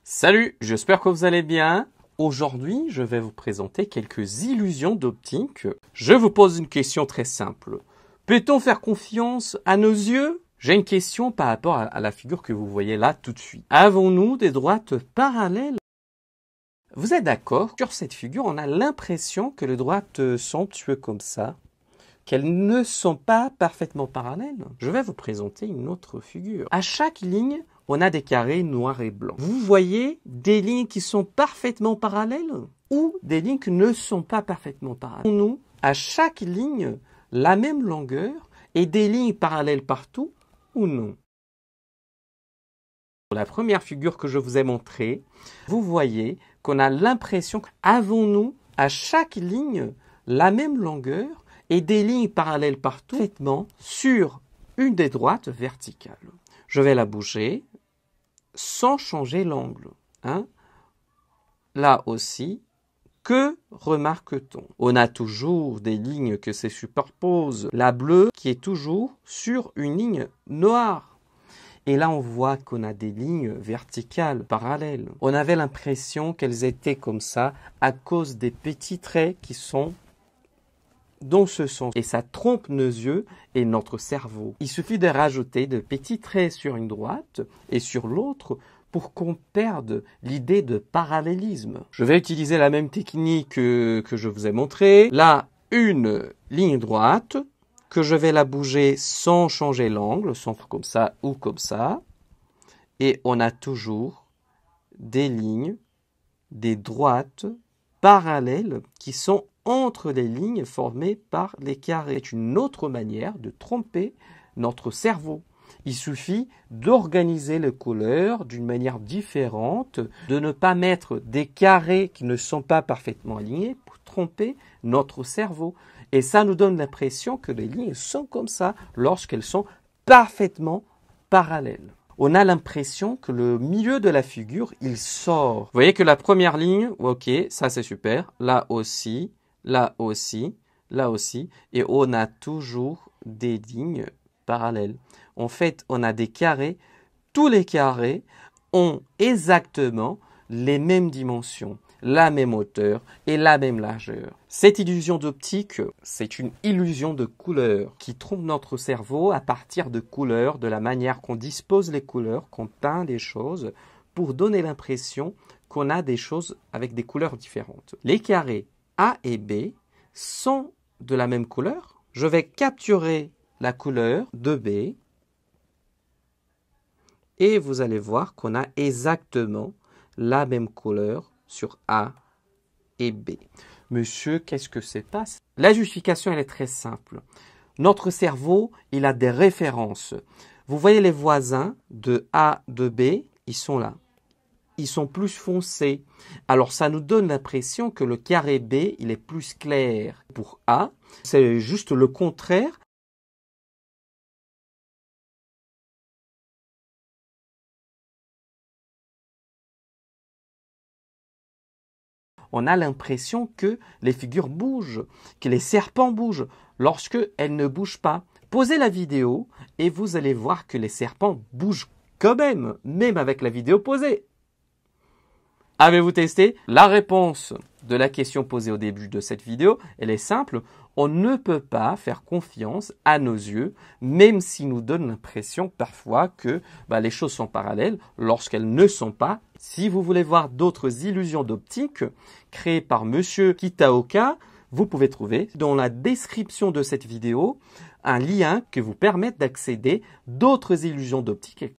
Salut, j'espère que vous allez bien. Aujourd'hui, je vais vous présenter quelques illusions d'optique. Je vous pose une question très simple. Peut-on faire confiance à nos yeux? J'ai une question par rapport à la figure que vous voyez là tout de suite. Avons-nous des droites parallèles? Vous êtes d'accord? Sur cette figure, on a l'impression que les droites sont tuées comme ça, qu'elles ne sont pas parfaitement parallèles. Je vais vous présenter une autre figure. À chaque ligne, on a des carrés noirs et blancs. Vous voyez des lignes qui sont parfaitement parallèles ou des lignes qui ne sont pas parfaitement parallèles. Nous, à chaque ligne, la même longueur et des lignes parallèles partout ou non? Pour la première figure que je vous ai montrée, vous voyez qu'on a l'impression qu'avons-nous à chaque ligne la même longueur et des lignes parallèles partout sur une des droites verticales. Je vais la bouger sans changer l'angle. Là aussi, que remarque-t-on? On a toujours des lignes que se superposent. La bleue qui est toujours sur une ligne noire. Et là, on voit qu'on a des lignes verticales parallèles. On avait l'impression qu'elles étaient comme ça à cause des petits traits qui sont dans ce sens. Et ça trompe nos yeux et notre cerveau. Il suffit de rajouter de petits traits sur une droite et sur l'autre pour qu'on perde l'idée de parallélisme. Je vais utiliser la même technique que je vous ai montré. Là, une ligne droite que je vais la bouger sans changer l'angle, sans faire comme ça ou comme ça. Et on a toujours des lignes, des droites parallèles qui sont entre les lignes formées par les carrés. C'est une autre manière de tromper notre cerveau. Il suffit d'organiser les couleurs d'une manière différente, de ne pas mettre des carrés qui ne sont pas parfaitement alignés pour tromper notre cerveau. Et ça nous donne l'impression que les lignes sont comme ça lorsqu'elles sont parfaitement parallèles. On a l'impression que le milieu de la figure, il sort. Vous voyez que la première ligne, ok, ça c'est super, là aussi, là aussi, là aussi, et on a toujours des lignes parallèles. En fait, on a des carrés. Tous les carrés ont exactement les mêmes dimensions, la même hauteur et la même largeur. Cette illusion d'optique, c'est une illusion de couleur qui trompe notre cerveau à partir de couleurs, de la manière qu'on dispose les couleurs, qu'on peint des choses pour donner l'impression qu'on a des choses avec des couleurs différentes. Les carrés A et B sont de la même couleur. Je vais capturer la couleur de B et vous allez voir qu'on a exactement la même couleur sur A et B. Monsieur, qu'est-ce que c'est pas? La justification, elle est très simple. Notre cerveau, il a des références. Vous voyez les voisins de A, de B, ils sont là. Ils sont plus foncés. Alors, ça nous donne l'impression que le carré B, il est plus clair. Pour A, c'est juste le contraire. On a l'impression que les figures bougent, que les serpents bougent, lorsqu'elles ne bougent pas. Posez la vidéo et vous allez voir que les serpents bougent quand même avec la vidéo posée. Avez-vous testé? La réponse de la question posée au début de cette vidéo, elle est simple. On ne peut pas faire confiance à nos yeux, même s'ils nous donnent l'impression parfois que les choses sont parallèles lorsqu'elles ne sont pas. Si vous voulez voir d'autres illusions d'optique créées par Monsieur Kitaoka, vous pouvez trouver dans la description de cette vidéo un lien qui vous permet d'accéder à d'autres illusions d'optique.